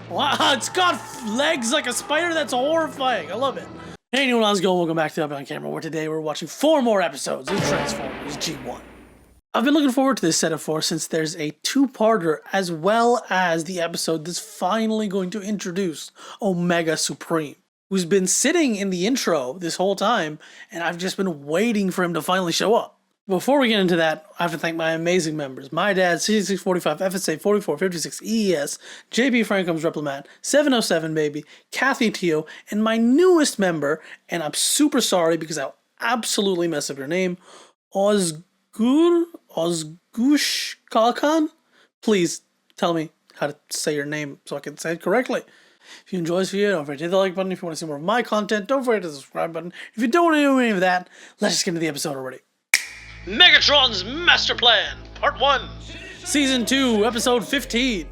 Wow, it's got legs like a spider. That's horrifying. I love it. Hey, anyone, how's it going? Welcome back to Abhi on Camera, where today we're watching 4 more episodes of Transformers G1. I've been looking forward to this set of 4 since there's a 2-parter as well as the episode that's finally going to introduce Omega Supreme, who's been sitting in the intro this whole time, and I've just been waiting for him to finally show up. Before we get into that, I have to thank my amazing members. My dad, 6645, FSA 4456, EES, JP Frankham's Replomat, 707 Baby, Kathy Teo, and my newest member, and I'm super sorry because I'll absolutely mess up your name, Ozgush Kalkan. Please tell me how to say your name so I can say it correctly. If you enjoy this video, don't forget to hit the like button. If you want to see more of my content, don't forget to hit the subscribe button. If you don't want to do any of that, let's just get into the episode already. Megatron's Master Plan, Part 1, Season 2, Episode 15.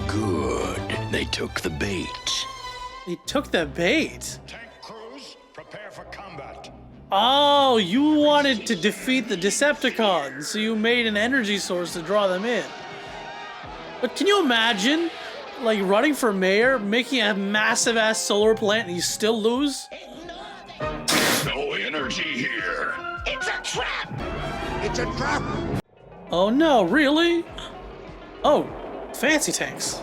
Good. They took the bait. They took the bait? Tank crews, prepare for combat. Oh, you wanted to defeat the Decepticons, so you made an energy source to draw them in. But can you imagine, like, running for mayor, making a massive-ass solar plant, and you still lose? No energy here. It's a trap! It's a trap! Oh no, really? Oh, fancy tanks.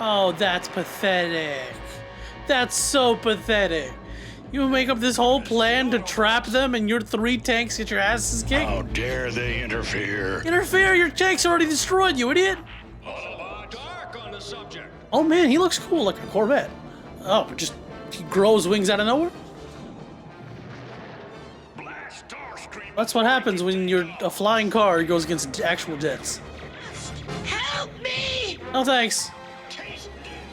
Oh, that's pathetic. That's so pathetic. You make up this whole plan to trap them and your 3 tanks get your asses kicked? How dare they interfere? Interfere? Your tanks already destroyed, you idiot! Dark on the subject. Oh man, he looks cool like a Corvette. Oh, just he grows wings out of nowhere? That's what happens when you're a flying car goes against actual jets. Help me! No thanks.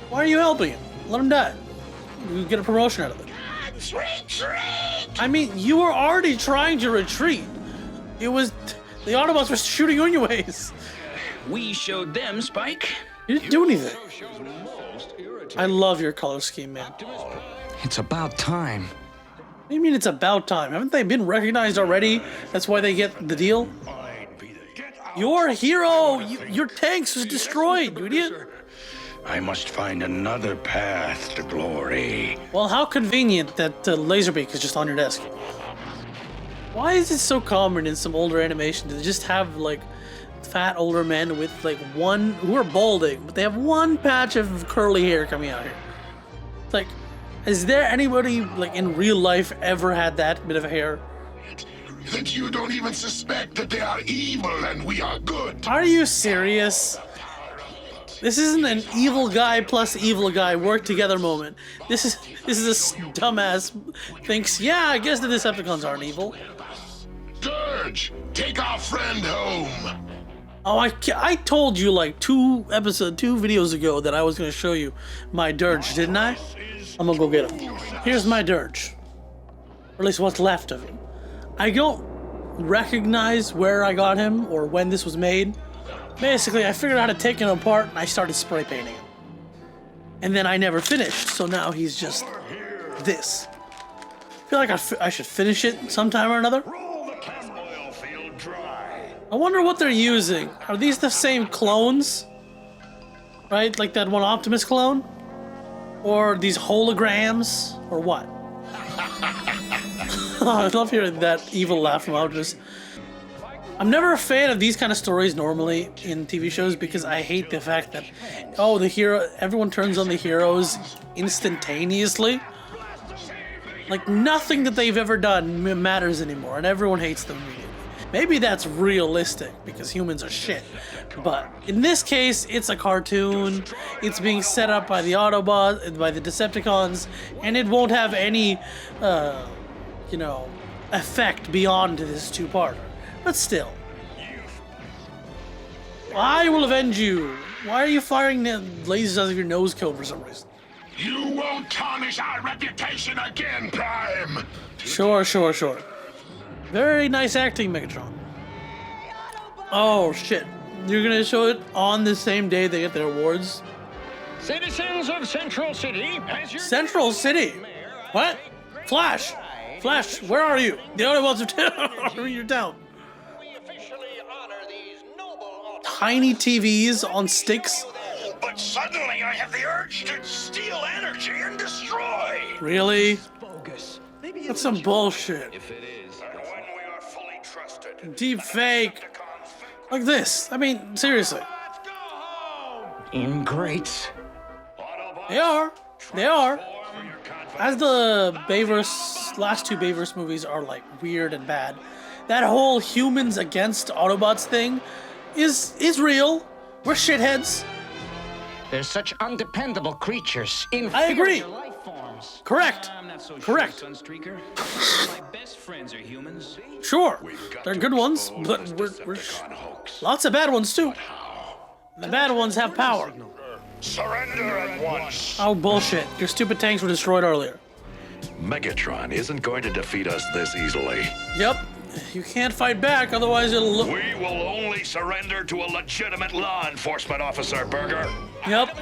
Why are you helping him? Let him die. You get a promotion out of it. Retreat! I mean, you were already trying to retreat. It was... the Autobots were shooting you anyways. We showed them, Spike. You didn't do anything. I love your color scheme, man. It's about time. What do you mean it's about time? Haven't they been recognized already? That's why they get the deal? Your hero! Your tanks was destroyed, you idiot! I must find another path to glory. Well, how convenient that Laserbeak is just on your desk. Why is it so common in some older animation to just have, like, fat older men with, like, one... who are balding, but they have one patch of curly hair coming out here? Like... is there anybody, like, in real life ever had that bit of hair? That you don't even suspect that they are evil and we are good. Are you serious? This isn't an evil guy plus evil guy work together moment. This is a dumbass thinks, yeah, I guess the Decepticons aren't evil. Dirge, take our friend home. Oh, I told you like 2 videos ago that I was going to show you my Dirge, didn't I? I'm gonna go get him. Here's my Dirge. Or at least what's left of him. I don't recognize where I got him or when this was made. Basically, I figured out how to take him apart and I started spray painting him. And then I never finished, so now he's just this. I feel like I should finish it sometime or another. I wonder what they're using. Are these the same clones? Right? Like that one Optimus clone? Or these holograms? Or what? I love hearing that evil laugh from Optimus. I'm never a fan of these kind of stories normally in TV shows because I hate the fact that, oh, the hero, everyone turns on the heroes instantaneously. Like nothing that they've ever done matters anymore and everyone hates them immediately. Maybe that's realistic because humans are shit. But in this case, it's a cartoon. It's being set up by the Autobots, by the Decepticons, and it won't have any, you know, effect beyond this 2-parter. But still, I will avenge you. Why are you firing lasers out of your nose cone for some reason? You won't tarnish our reputation again, Prime. Sure. Very nice acting, Megatron. Oh shit. You're gonna show it on the same day they get their awards? Citizens of Central City, as your Central City? What? Flash! Flash, where are you? The Autobots are in your town. we officially honor these noble Tiny TVs on sticks. But suddenly I have the urge to steal energy and destroy. Really? Bogus. That's some bullshit. If it is, And when we are fully trusted, Deep fake. Like this. I mean, seriously. ingrates. They are. They are. As the Bayverse, last two Bayverse movies are like weird and bad, that whole humans against Autobots thing is real. We're shitheads. They're such undependable creatures. I agree. Inferior life forms. Correct. I'm not so Correct. sure, Sunstreaker. My best friends are humans. Sure. we've got They're to good ones, expose but this we're Decepticon hoax. lots of bad ones too. The bad ones have power. Surrender at once. Oh, bullshit. Your stupid tanks were destroyed earlier. Megatron isn't going to defeat us this easily. Yep. You can't fight back, otherwise it'll look. We will only surrender to a legitimate law enforcement officer, Burger. Yep.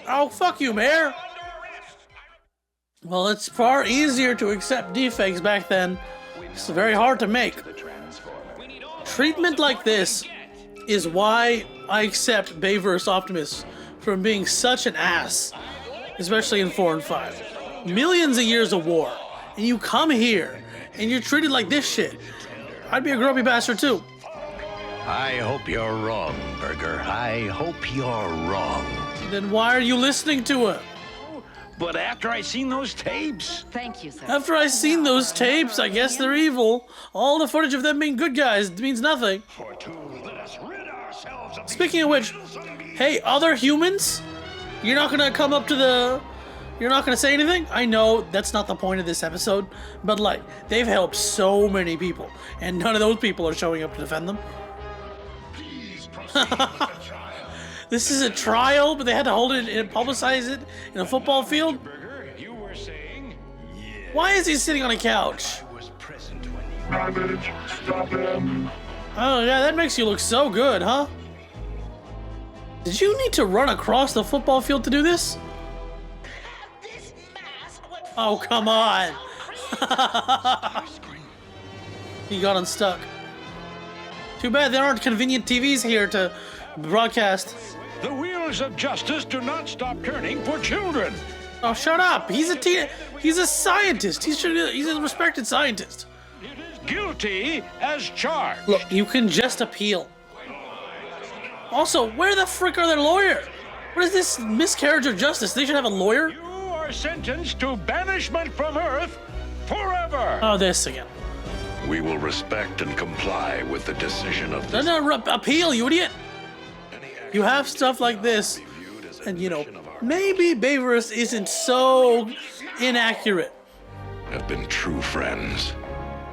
Oh, fuck you, Mayor. Well, it's far easier to accept deepfakes back then. It's very hard to make. Treatment like this is why I accept Bayverse Optimus from being such an ass, especially in 4 and 5. Millions of years of war, and you come here, and you're treated like this shit. I'd be a grumpy bastard too. I hope you're wrong, Burger. I hope you're wrong. Then why are you listening to him? But after I seen those tapes, Thank you, sir. After I seen those tapes, I guess they're evil. All the footage of them being good guys means nothing. Let us rid ourselves of Speaking of which, hey, other humans? You're not gonna come up to the... You're not gonna say anything? I know that's not the point of this episode, but like, they've helped so many people, and none of those people are showing up to defend them. This is a trial, but they had to hold it and publicize it in a football field? Burger, you were saying? Why is he sitting on a couch? was present when Stop him. Oh yeah, that makes you look so good, huh? Did you need to run across the football field to do this? This mask would Oh, come on. He got unstuck. Too bad there aren't convenient TVs here to broadcast. The wheels of justice do not stop turning for children. Oh, shut up. He's a scientist. He's a respected scientist. Guilty as charged. Look, you can just appeal. Also, where the frick are their lawyer? What is this miscarriage of justice? They should have a lawyer? You are sentenced to banishment from Earth forever. Oh, this again. We will respect and comply with the decision of No, this. no, appeal, you idiot. You have stuff like this, and you know, maybe Bayverse isn't so inaccurate. Have been true friends.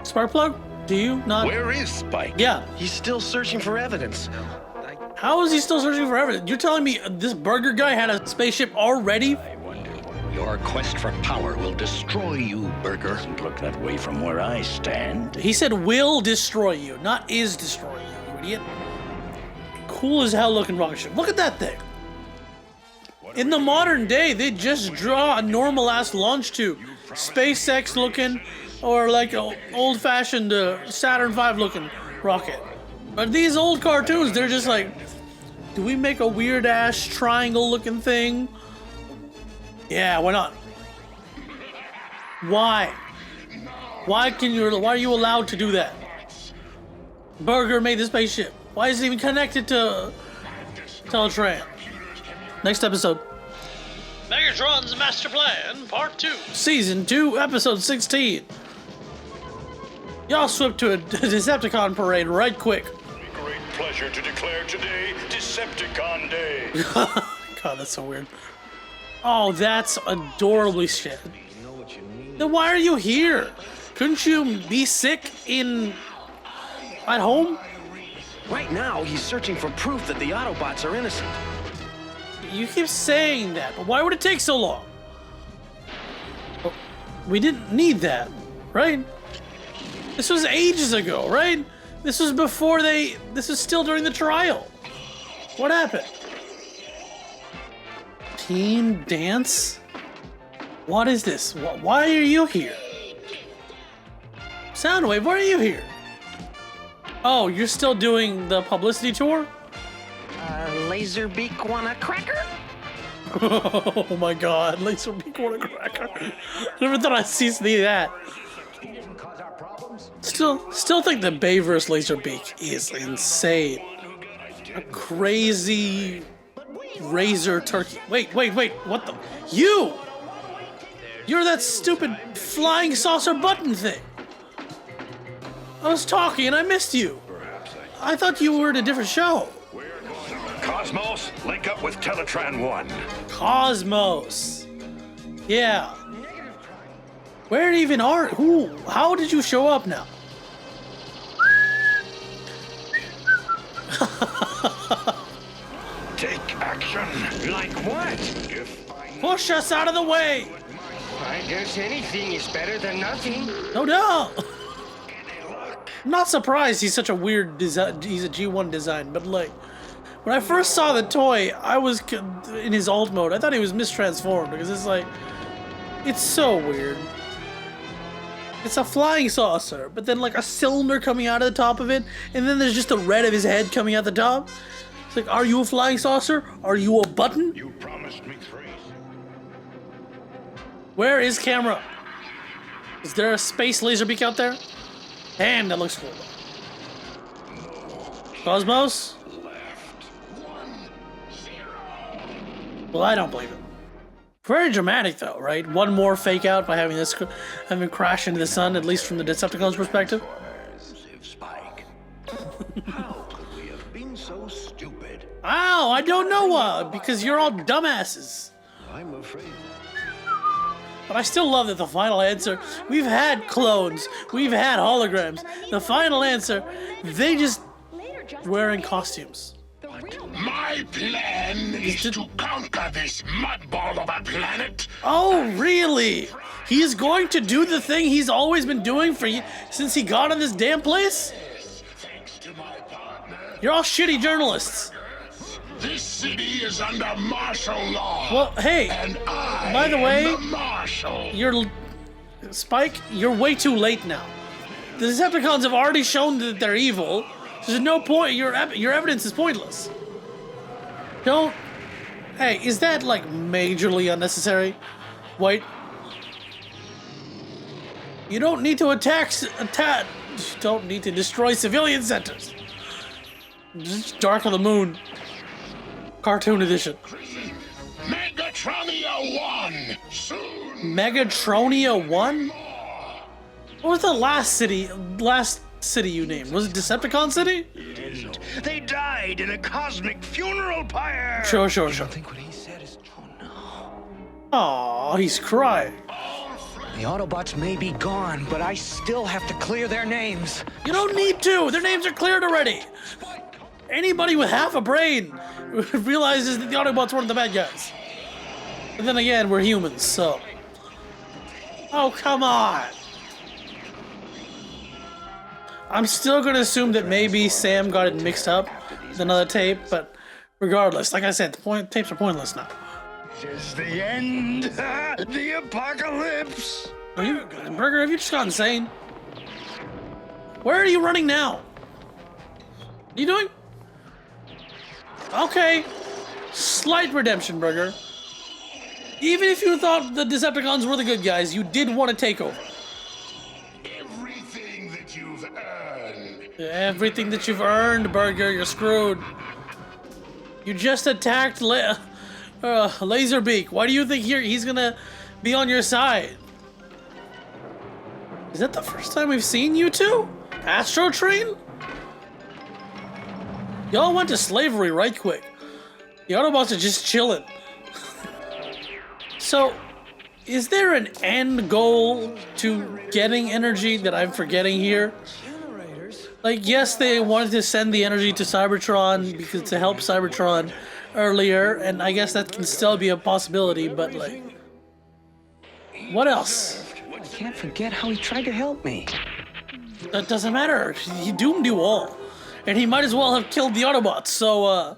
Sparkplug? Do you not? Where is Spike? Yeah. He's still searching for evidence. How is he still searching for evidence? You're telling me this burger guy had a spaceship already? your quest for power will destroy you, Burger. Doesn't look that way from where I stand. He said will destroy you, not is destroy you, you idiot. Cool as hell looking rocket ship. Look at that thing. In the modern day, they just draw a normal ass launch tube. SpaceX looking, or like an old fashioned Saturn V looking rocket. But these old cartoons, they're just like, do we make a weird ass triangle looking thing? Yeah, why not? Why? Why are you allowed to do that? Burger made the spaceship. Why is it even connected to Teletran? Next episode. Megatron's Master Plan, Part 2. Season 2, Episode 16. Y'all swip to a Decepticon parade right quick. Great pleasure to declare today Decepticon Day. God, that's so weird. Oh, that's adorably shit. Then why are you here? Couldn't you be sick at home? Right now, he's searching for proof that the Autobots are innocent. You keep saying that, but why would it take so long? Oh, we didn't need that, right? This was ages ago, right? This was before this was still during the trial. What happened? Teen dance? What is this? Why are you here? Soundwave, why are you here? Oh, you're still doing the publicity tour? Laserbeak want a cracker? Oh my god, Laserbeak want a cracker. Never thought I'd see that. Still think the Bay vs. Laserbeak is insane. A crazy razor turkey. Wait, what the? You're that stupid flying saucer button thing. I was talking and I missed you. I thought you were in a different show. Cosmos, link up with Teletran 1. Cosmos. Yeah. Where even are? Who? How did you show up now? Take action. Like what? Push us out of the way. I guess anything is better than nothing. No doubt. I'm not surprised he's such a weird design. He's a G1 design, but like, when I first saw the toy, I was in his alt mode. I thought he was mistransformed because it's like, it's so weird. It's a flying saucer, but then like a cylinder coming out of the top of it, and then there's just the red of his head coming out the top. It's like, are you a flying saucer? Are you a button? You promised me 3. Where is camera? Is there a space Laserbeak out there? Damn, that looks cool. Cosmos? Well, I don't believe it. Very dramatic, though, right? One more fake out by having having crash into the sun, at least from the Decepticons' perspective. Spike. How could we have been so stupid? Ow, I don't know because you're all dumbasses. I'm afraid. But I still love that the final answer, we've had clones, we've had holograms. The final answer, they just wearing costumes. My plan is to conquer this mudball of a planet. Oh, really? He's going to do the thing he's always been doing since he got in this damn place? Thanks to my partner. You're all shitty journalists. This city is under martial law. Well, hey, And I by the way, am the marshal. Spike, you're way too late now. The Decepticons have already shown that they're evil. There's no point. Your evidence is pointless. Don't. Hey, is that like majorly unnecessary? White. You don't need to don't need to destroy civilian centers. Just Dark on the Moon. Cartoon edition. Megatronia 1 soon. Megatronia 1? What was the last city you named? Was it Decepticon City? They died in a cosmic funeral pyre. Sure. I think what he said is true now. Aw, he's crying. The Autobots may be gone, but I still have to clear their names. You don't need to. Their names are cleared already. Anybody with half a brain realizes that the Autobots weren't the bad guys. But then again, we're humans, so. Oh, come on. I'm still going to assume that maybe Sam got it mixed up with another tape, but regardless, like I said, tapes are pointless now. Is the end? The apocalypse? Burger, have you just gone insane? Where are you running now? What are you doing? Okay. Slight redemption, Burger. Even if you thought the Decepticons were the good guys, you did want to take over. Everything that you've earned. Everything that you've earned, Burger, you're screwed. You just attacked Laserbeak. Why do you think he's gonna be on your side? Is that the first time we've seen you two? Astro Train? Y'all went to slavery right quick. The Autobots are just chilling. So, is there an end goal to getting energy that I'm forgetting here? Like, yes, they wanted to send the energy to Cybertron because to help Cybertron earlier, and I guess that can still be a possibility, but like, what else? I can't forget how he tried to help me. That doesn't matter. He doomed you all. And he might as well have killed the Autobots, so,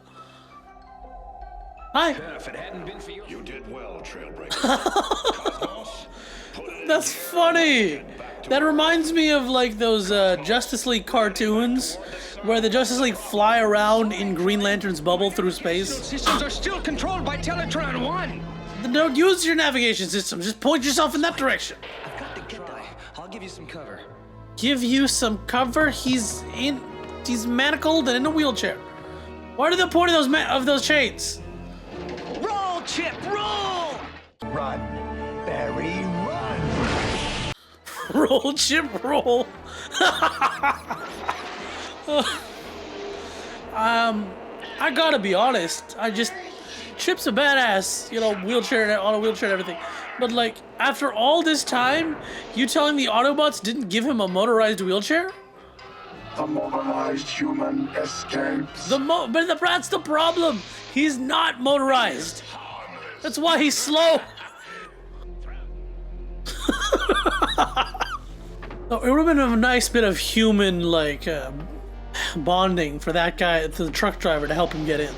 Hi. If it hadn't been for you. You did well, Trailbreaker. That's funny. That reminds me of like those Justice League cartoons where the Justice League fly around in Green Lantern's bubble through space. Systems are still controlled by Teletron 1. Then don't use your navigation system. Just point yourself in that direction. I've got to get there. I'll give you some cover. Give you some cover? He's manacled and in a wheelchair. What are the point of those chains? Roll, Chip, roll! Run, Barry, run! Roll, Chip, roll. I gotta be honest. Chip's a badass, you know, wheelchair on a wheelchair and everything. But like, after all this time, you telling the Autobots didn't give him a motorized wheelchair? The mobilized human escapes. But that's the problem. He's not motorized. That's why he's slow. Oh, it would have been a nice bit of human, like, bonding for that guy, the truck driver, to help him get in.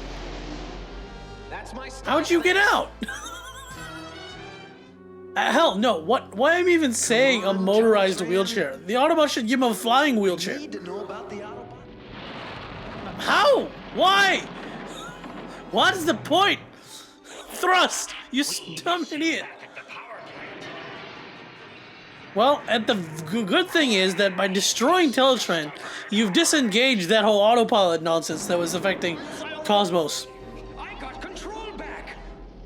That's my style. How'd you get out? Hell, no. Why am I even saying a motorized wheelchair? The Autobot should give him a flying wheelchair. Need to know about the Autobot. How? Why? What is the point? Thrust! You dumb idiot. Well, and the good thing is that by destroying Teletran, you've disengaged that whole autopilot nonsense that was affecting Cosmos. I got control back.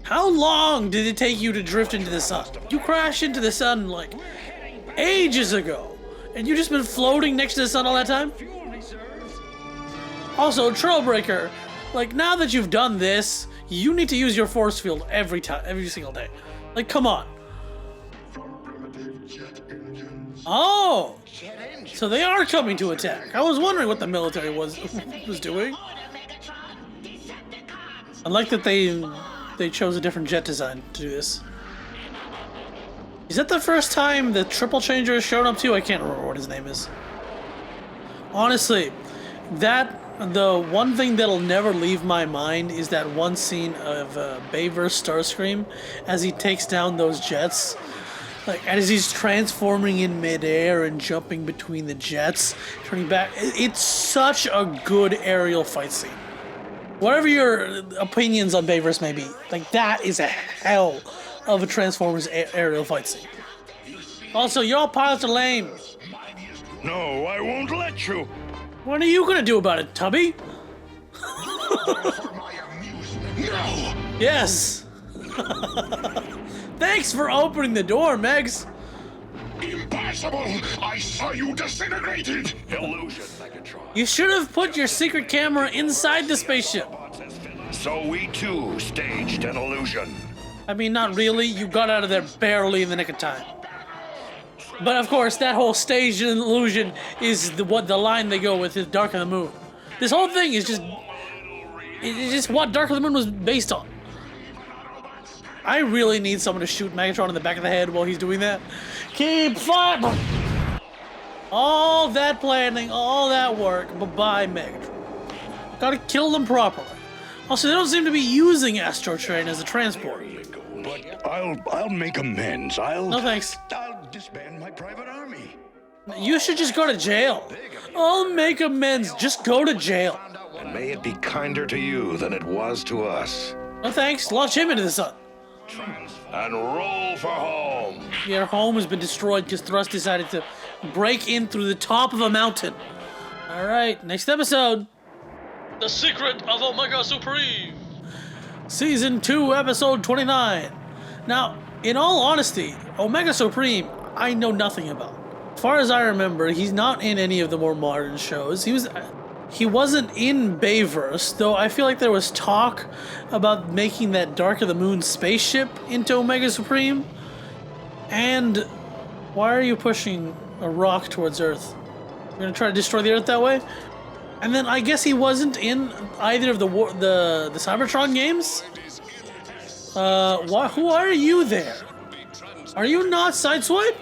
How long did it take you to drift into the sun? You crashed into the sun like ages ago, and you've just been floating next to the sun all that time? Fuel reserves. Also, Trailbreaker, like, now that you've done this, you need to use your force field every single day. Like, come on. Oh! So they are coming to attack. I was wondering what the military was doing. I like that they chose a different jet design to do this. Is that the first time the Triple Changer has shown up too? I can't remember what his name is. Honestly, the one thing that'll never leave my mind is that one scene of Bayverse Starscream as he takes down those jets. Like, as he's transforming in midair and jumping between the jets, turning back. It's such a good aerial fight scene. Whatever your opinions on Bayverse may be, like, that is a hell of a Transformers aerial fight scene. Also, y'all pilots are lame. No, I won't let you. What are you gonna do about it, Tubby? For my amusement. No! Yes. Thanks for opening the door, Megs. Impossible! I saw you disintegrated! Illusion, Megatron. You should have put your secret camera inside the spaceship. So we too staged an illusion. I mean, not really. You got out of there barely in the nick of time. But of course, that whole staged illusion is the line they go with is Dark of the Moon. This whole thing is just what Dark of the Moon was based on. I really need someone to shoot Megatron in the back of the head while he's doing that. Keep fighting! All that planning, all that work, bye-bye Megatron. Gotta kill them properly. Also, they don't seem to be using Astro Train as a transport. But I'll make amends. No thanks. I'll disband my private army. You should just go to jail. I'll make amends. Just go to jail. And may it be kinder to you than it was to us. No thanks. Launch him into the sun. And roll for home. Your home has been destroyed because Thrust decided to break in through the top of a mountain. Alright, next episode. The Secret of Omega Supreme. Season 2, Episode 29. Now, in all honesty, Omega Supreme, I know nothing about. As far as I remember, he's not in any of the more modern shows. He wasn't in Bayverse, though I feel like there was talk about making that Dark of the Moon spaceship into Omega Supreme. And why are you pushing a rock towards Earth? You're gonna try to destroy the Earth that way? And then I guess he wasn't in either of the Cybertron games? Who are you there? Are you not Sideswipe?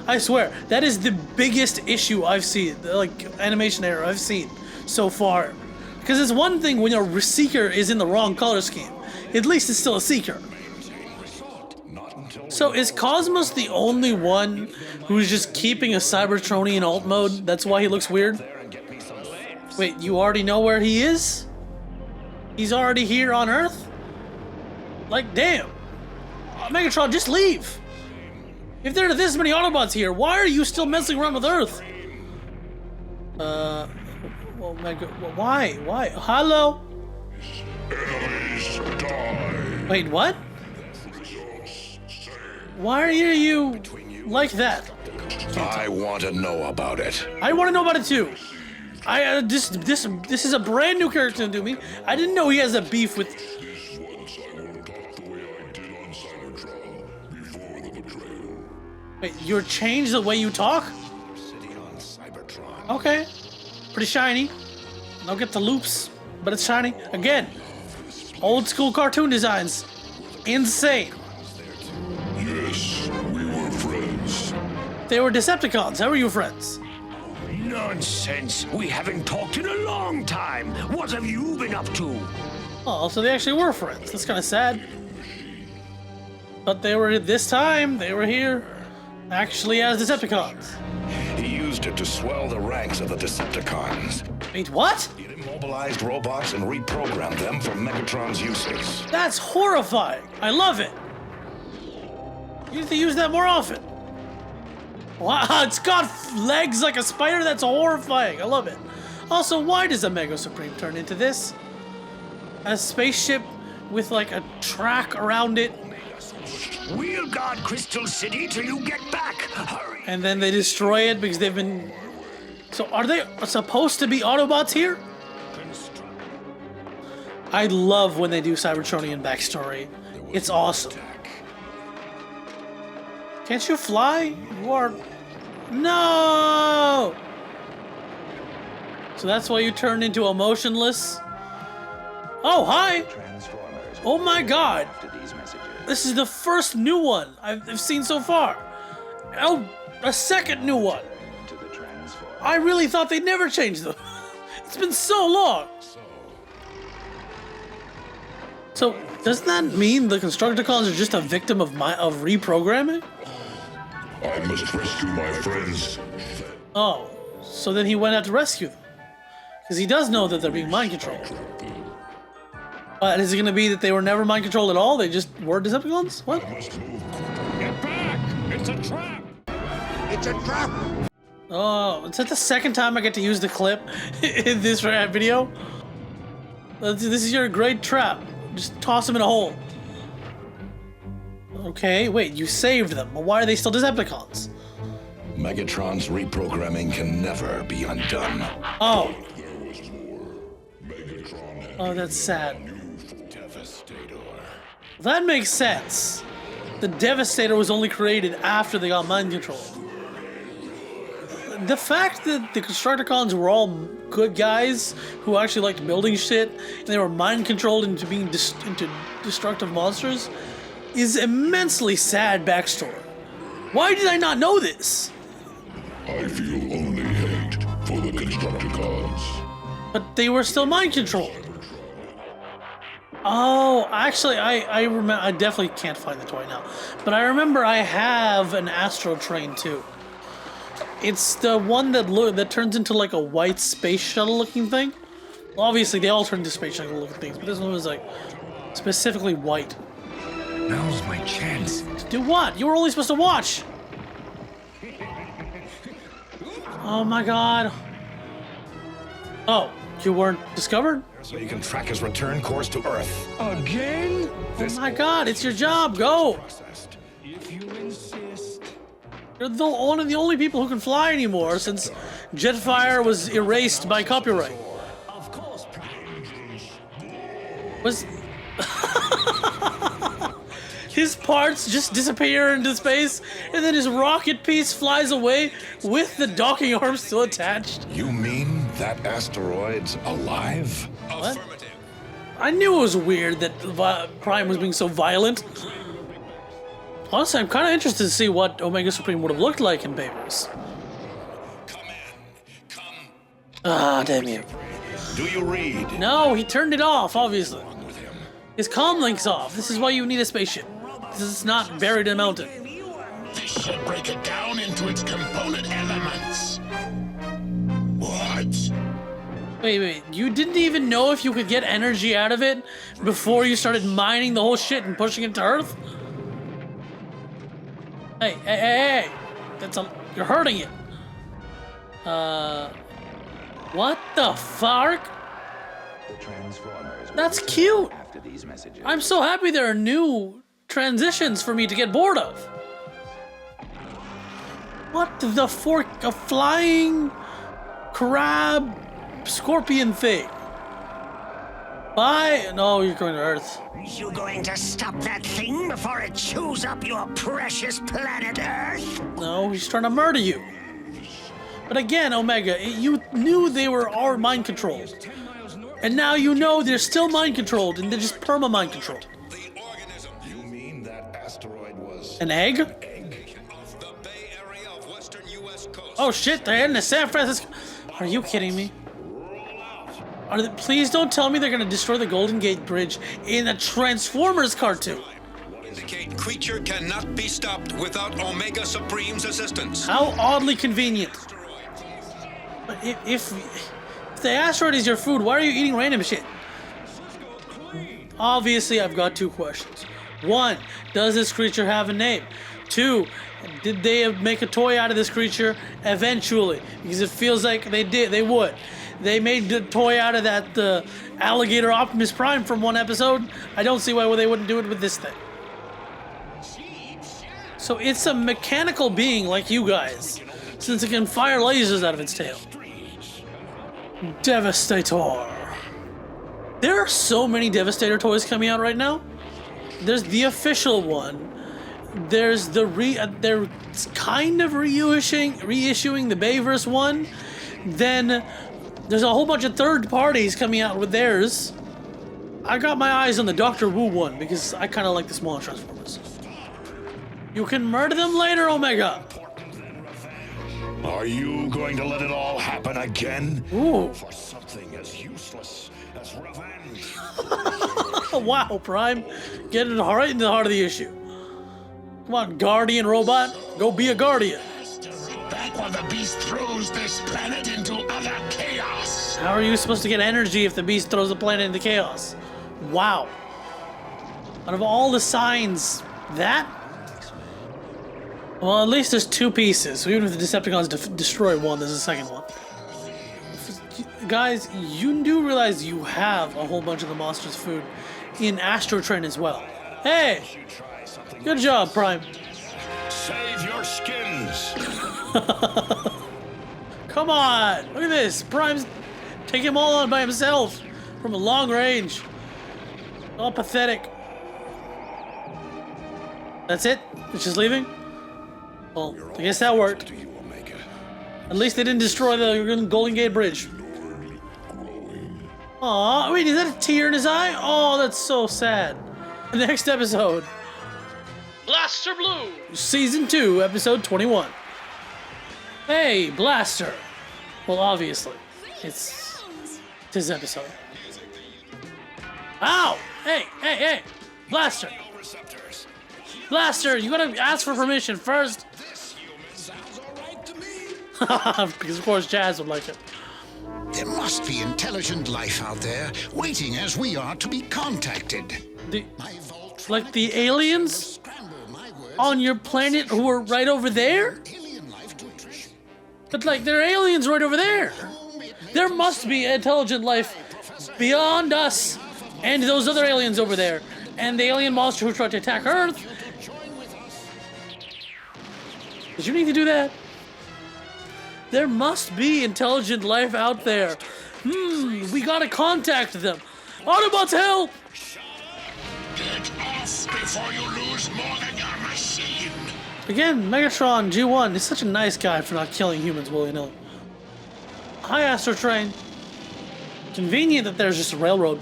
I swear, that is the biggest issue I've seen, like, animation error I've seen so far. Because it's one thing when your Seeker is in the wrong color scheme. At least it's still a Seeker. So is Cosmos the only one who's just keeping a Cybertronian alt mode? That's why he looks weird? Wait, you already know where he is? He's already here on Earth? Like, damn. Megatron, just leave. If there are this many Autobots here, why are you still messing around with Earth? Well, why? Why? Hello? Enemies die. Wait, what? Why are you like that? I want to know about it. I want to know about it too. This is a brand new character to me. I didn't know he has a beef with. Once I will talk the way I did on Cybertron before the betrayal. Wait, you're changed the way you talk? City on Cybertron. Okay. Pretty shiny. Don't get the loops, but it's shiny. Again, old school cartoon designs. Insane. Yes, we were friends. They were Decepticons. How are you friends? Nonsense. We haven't talked in a long time. What have you been up to? Oh, so they actually were friends. That's kind of sad. But they were, this time, they were here actually as Decepticons. He used it to swell the ranks of the Decepticons. Wait, what? He immobilized robots and reprogrammed them for Megatron's uses. That's horrifying. I love it. You need to use that more often. Wow, it's got legs like a spider. That's horrifying. I love it. Also, why does a Mega Supreme turn into this? A spaceship with like a track around it. We'll guard Crystal City till you get back. Hurry. And then they destroy it because they've been... So are they supposed to be Autobots here? I love when they do Cybertronian backstory. It's awesome. Can't you fly? You are... No! So that's why you turned into a motionless... Oh, hi! Oh my god! This is the first new one I've seen so far. Oh, a second new one. I really thought they'd never change them. It's been so long. So, doesn't that mean the Constructicons are just a victim of reprogramming? I must rescue my friends. Oh, so then he went out to rescue them. Because he does know that they're being mind controlled. But is it going to be that they were never mind controlled at all? They just were Decepticons? What? Get back! It's a trap! It's a trap. Oh, is that the second time I get to use the clip in this video? This is your great trap. Just toss them in a hole. Okay, wait, you saved them. But why are they still Decepticons? Megatron's reprogramming can never be undone. Oh. There was more. Megatron had Oh, that's sad. Devastator. That makes sense. The Devastator was only created after they got mind controlled. The fact that the Constructicons were all good guys who actually liked building shit and they were mind controlled into being into destructive monsters is immensely sad backstory. Why did I not know this? I feel only hate for the Constructicons. But they were still mind controlled. Oh, actually, I remember. I definitely can't find the toy now, but I remember I have an Astro Train too. It's the one that turns into like a white space shuttle looking thing. Well, obviously, they all turn into space shuttle looking things, but this one was like specifically white. Now's my chance. To do what? You were only supposed to watch. Oh my god. Oh, you weren't discovered? So you can track his return course to Earth. Again? Oh my god, it's your job. Go. If you insist. You're one of the only people who can fly anymore since Jetfire was erased by copyright. Of course, Was his parts just disappear into space, and then his rocket piece flies away with the docking arm still attached? You mean that asteroid's alive? What? I knew it was weird that Prime was being so violent. Honestly, I'm kind of interested to see what Omega Supreme would have looked like in papers. Ah, damn you. Do you read? No, he turned it off, obviously. His comm link's off. This is why you need a spaceship. This is not buried in a mountain. This should break it down into its component elements. What? Wait. You didn't even know if you could get energy out of it before you started mining the whole shit and pushing it to Earth? Hey. You're hurting it. What the fuck? That's cute. I'm so happy there are new transitions for me to get bored of. What the fork? A flying crab scorpion thing. Bye. No, you're going to Earth. You going to stop that thing before it chews up your precious planet Earth? No, he's trying to murder you. But again, Omega, you knew they were our mind controlled. And now you know they're still mind controlled and they're just perma mind controlled. You mean that asteroid was An egg? Oh shit, they're in the San Francisco. Are you kidding me? Please don't tell me they're gonna destroy the Golden Gate Bridge in a Transformers cartoon. Indicate creature cannot be stopped without Omega Supreme's assistance. How oddly convenient. But if the asteroid is your food, why are you eating random shit? Obviously, I've got two questions. One, does this creature have a name? Two, did they make a toy out of this creature eventually? Because it feels like they would. They made the toy out of the alligator Optimus Prime from one episode. I don't see why they wouldn't do it with this thing. So it's a mechanical being like you guys, since it can fire lasers out of its tail. Devastator. There are so many Devastator toys coming out right now. There's the official one. There's the they're kind of reissuing the Bayverse one. Then there's a whole bunch of third parties coming out with theirs. I got my eyes on the Doctor Wu one because I kind of like the smaller Transformers. You can murder them later, Omega. Are you going to let it all happen again? Ooh. For something as useless as revenge. Wow, Prime. Get it right into the heart of the issue. Come on, Guardian robot. Go be a Guardian. Back while the beast throws this planet into utter chaos. How are you supposed to get energy if the beast throws the planet into chaos? Wow. Out of all the signs, that? Well, at least there's two pieces. So even if the Decepticons destroy one, there's a second one. Guys, you do realize you have a whole bunch of the monsters' food in Astro Train as well. Hey! Good job, Prime. Save your skins. Come on! Look at this! Prime's taking them all on by himself from a long range. All pathetic. That's it? It's just leaving? Well, I guess that worked. At least they didn't destroy the Golden Gate Bridge. Aw, wait, is that a tear in his eye? Oh, that's so sad. Next episode. Blaster Blue! Season 2, episode 21. Hey, Blaster. Well, obviously. It's his episode. Ow! Hey! Blaster! Blaster, you gotta ask for permission first. Because of course Jazz would like it. There must be intelligent life out there, waiting as we are to be contacted. Like the aliens on your planet who are right over there? But like, there are aliens right over there. There must be intelligent life beyond us and those other aliens over there. And the alien monster who tried to attack Earth. Did you need to do that? There must be intelligent life out there. We gotta contact them. Autobots, help! Get off before you lose more than your machine. Again, Megatron G1 is such a nice guy for not killing humans willy-nilly. Hi, Astro Train. Convenient that there's just a railroad.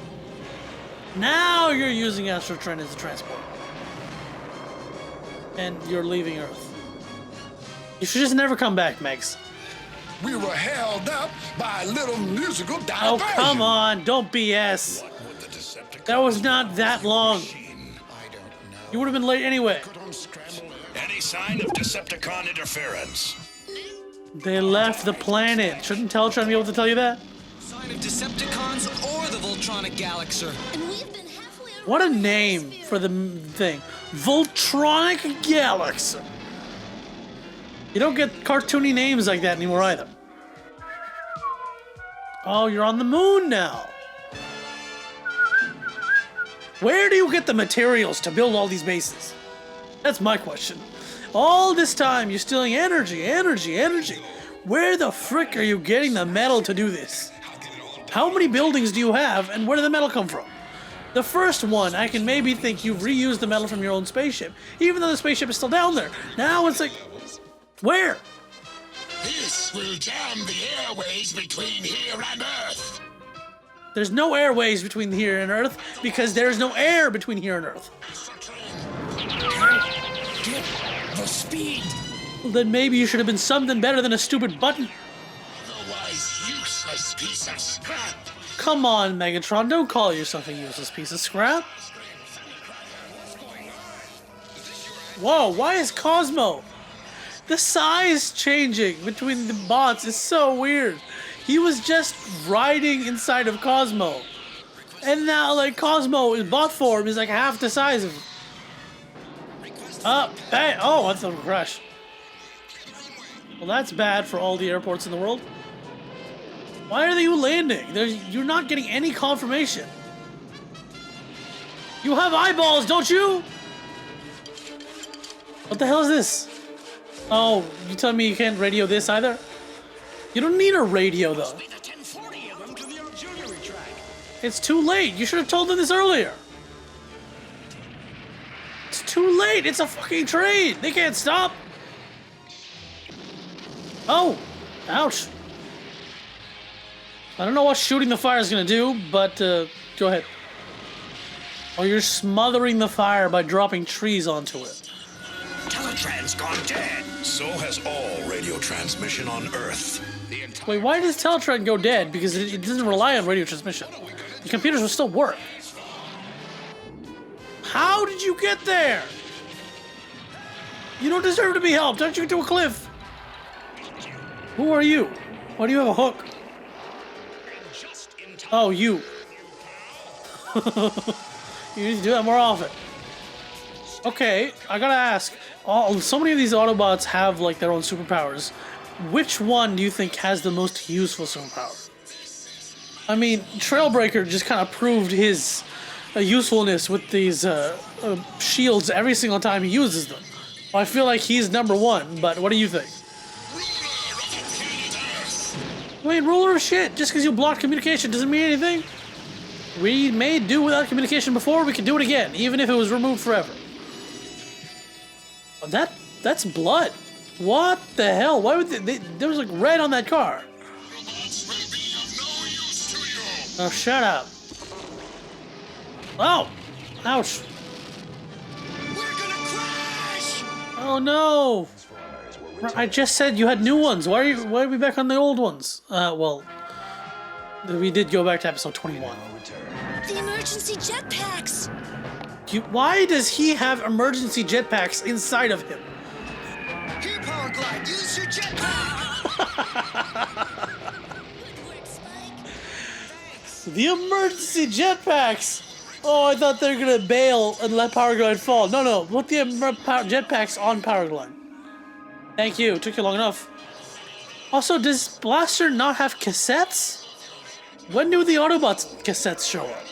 Now you're using Astro Train as a transport. And you're leaving Earth. You should just never come back, Megs. We were held up by a little musical diversion. Oh, come on, don't BS. That was not that long. You would have been late anyway. Any sign of Decepticon interference? They left the planet. Shouldn't Teletron be able to tell you that? Sign of Decepticons or the Voltronic Galaxer. And we've been halfway around. What a name for the thing. Voltronic Galaxy. You don't get cartoony names like that anymore either. Oh, you're on the moon now. Where do you get the materials to build all these bases? That's my question. All this time you're stealing energy. Where the frick are you getting the metal to do this? How many buildings do you have, and where did the metal come from? The first one, I can maybe think you've reused the metal from your own spaceship, even though the spaceship is still down there. Now it's like, where? This will jam the airways between here and Earth. There's no airways between here and Earth because there's no air between here and Earth. The speed. Well, then maybe you should have been something better than a stupid button. Otherwise useless piece of scrap. Come on, Megatron, don't call yourself a useless piece of scrap. Whoa, why is Cosmo? The size changing between the bots is so weird. He was just riding inside of Cosmo. And now, like, Cosmo in bot form is like half the size of him. Hey, oh, that's a crash. Well, that's bad for all the airports in the world. Why are you landing? You're not getting any confirmation. You have eyeballs, don't you? What the hell is this? Oh, you telling me you can't radio this either? You don't need a radio, though. It's too late. You should have told them this earlier. It's too late. It's a fucking train. They can't stop. Oh, ouch. I don't know what shooting the fire is going to do, but go ahead. Oh, you're smothering the fire by dropping trees onto it. Teletran's gone dead. So has all radio transmission on Earth. Wait, why does Teletran go dead? Because it doesn't rely on radio transmission. The computers will still work. How did you get there? You don't deserve to be helped. Don't you get to a cliff? Who are you? Why do you have a hook? Oh, you. You need to do that more often. Okay, I gotta ask. So many of these Autobots have like their own superpowers. Which one do you think has the most useful superpower? I mean, Trailbreaker just kind of proved his usefulness with these shields every single time he uses them. Well, I feel like he's number one, but what do you think? Wait, ruler of shit. Just because you blocked communication doesn't mean anything. We may do without communication before, we can do it again, even if it was removed forever. That's blood. What the hell? Why would there was like red on that car? Oh, shut up. Oh, ouch. We're gonna crash! Oh no. I just said you had new ones. Why are we back on the old ones? Well, we did go back to episode 21. The emergency jetpacks. Why does he have emergency jetpacks inside of him? Here, Power Glide, use your jetpack! Good work, Spike. The emergency jetpacks! Oh, I thought they were gonna bail and let Power Glide fall. No, put the jetpacks on Power Glide. Thank you, took you long enough. Also, does Blaster not have cassettes? When do the Autobots cassettes show up?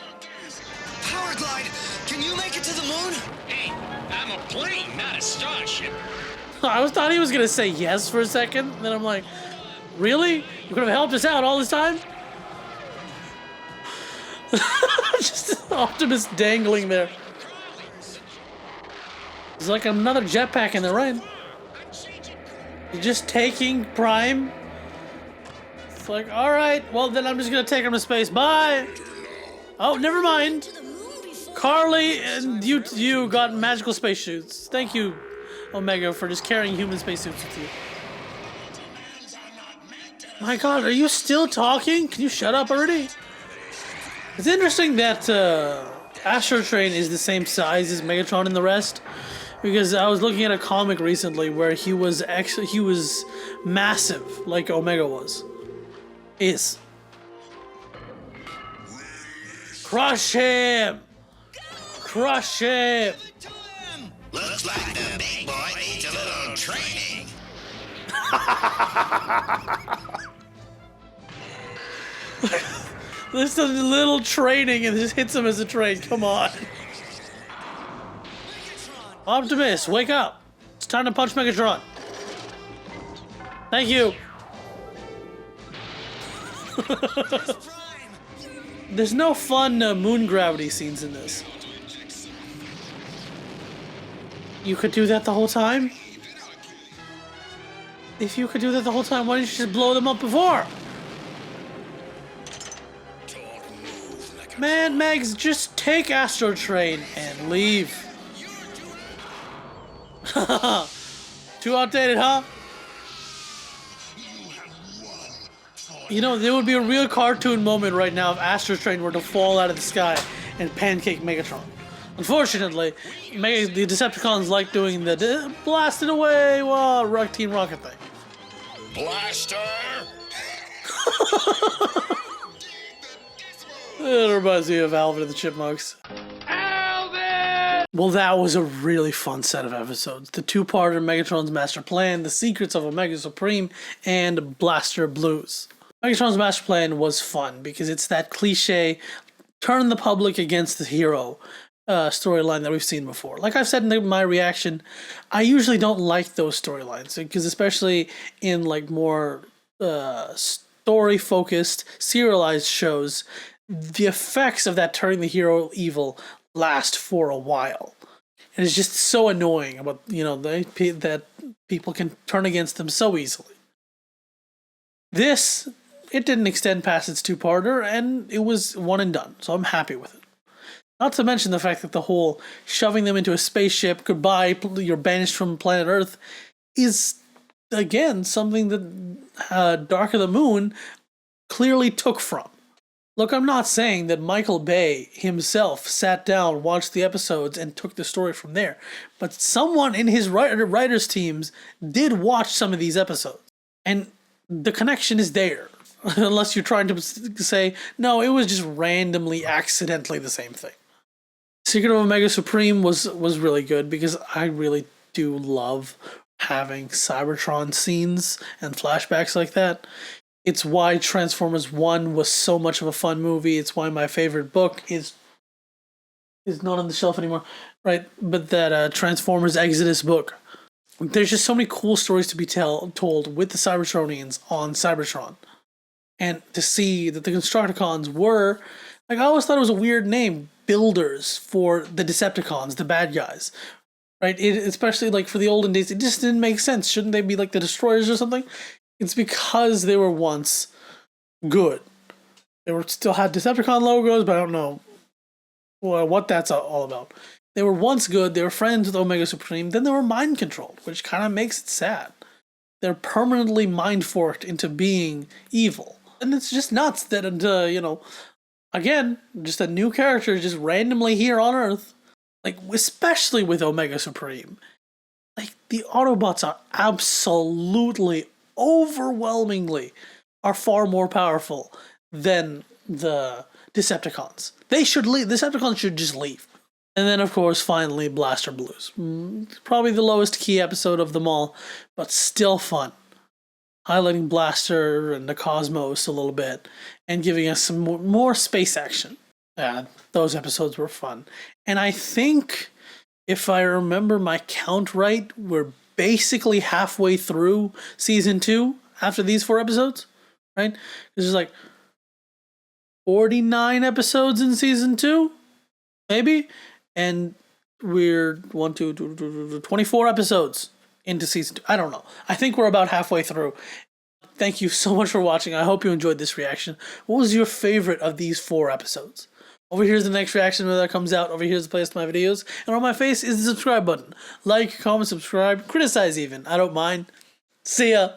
Power Glide, can you make it to the moon? Hey, I'm a plane, not a starship. I thought he was gonna say yes for a second, then I'm like, really? You could have helped us out all this time? Just Optimus dangling there. It's like another jetpack in the rain. You're just taking Prime. It's like, alright, well then I'm just gonna take him to space. Bye! Oh, never mind. Carly and you got magical spacesuits. Thank you, Omega, for just carrying human spacesuits with you. My god, are you still talking? Can you shut up already? It's interesting that Astro Train is the same size as Megatron and the rest. Because I was looking at a comic recently where he was massive, like Omega was. Crush him! Crush him! Looks like the big boy needs a little training. This is a little training and just hits him as a train. Come on. Optimus, wake up. It's time to punch Megatron. Thank you. There's no fun moon gravity scenes in this. You could do that the whole time? If you could do that the whole time, why didn't you just blow them up before? Man, Megs, just take Astro Train and leave. Too outdated, huh? You know, there would be a real cartoon moment right now if Astro Train were to fall out of the sky and pancake Megatron. Unfortunately, the Decepticons like doing the blast it away while Team Rocket thing. Blaster! It reminds me of Alvin and the Chipmunks. Alvin! Well, that was a really fun set of episodes. The two-parter Megatron's Master Plan, The Secrets of Omega Supreme, and Blaster Blues. Megatron's Master Plan was fun because it's that cliche, turn the public against the hero storyline that we've seen before. Like I've said in my reaction, I usually don't like those storylines because especially in like more story-focused, serialized shows, the effects of that turning the hero evil last for a while. And it's just so annoying about, you know, that people can turn against them so easily. This, it didn't extend past its two-parter, and it was one and done, so I'm happy with it. Not to mention the fact that the whole shoving them into a spaceship, goodbye, you're banished from planet Earth, is, again, something that Dark of the Moon clearly took from. Look, I'm not saying that Michael Bay himself sat down, watched the episodes, and took the story from there, but someone in his writers' teams did watch some of these episodes, and the connection is there. Unless you're trying to say, no, it was just randomly, accidentally the same thing. Secret of Omega Supreme was really good because I really do love having Cybertron scenes and flashbacks like that. It's why Transformers 1 was so much of a fun movie. It's why my favorite book is not on the shelf anymore, right? But that Transformers Exodus book. There's just so many cool stories to be told with the Cybertronians on Cybertron. And to see that the Constructicons were, like, I always thought it was a weird name, builders for the Decepticons, the bad guys, right? Especially like for the olden days, it just didn't make sense. Shouldn't they be like the destroyers or something? It's because they were once good. They still had Decepticon logos, but I don't know what that's all about. They were once good, they were friends with Omega Supreme, then they were mind controlled, which kind of makes it sad. They're permanently mind forked into being evil. And it's just nuts that, you know, again, just a new character just randomly here on Earth, like, especially with Omega Supreme. Like, the Autobots are absolutely, overwhelmingly, are far more powerful than the Decepticons. They should leave. The Decepticons should just leave. And then, of course, finally, Blaster Blues. Probably the lowest key episode of them all, but still fun. Highlighting Blaster and the Cosmos a little bit, and giving us some more space action. Yeah, those episodes were fun. And I think, if I remember my count right, we're basically halfway through Season 2 after these 4 episodes, right? There's like 49 episodes in Season 2, maybe? And we're 24 episodes into Season 2. I don't know. I think we're about halfway through. Thank you so much for watching. I hope you enjoyed this reaction. What was your favorite of these 4 episodes? Over here's the next reaction when that comes out. Over here's the place to my videos. And on my face is the subscribe button. Like, comment, subscribe, criticize even. I don't mind. See ya.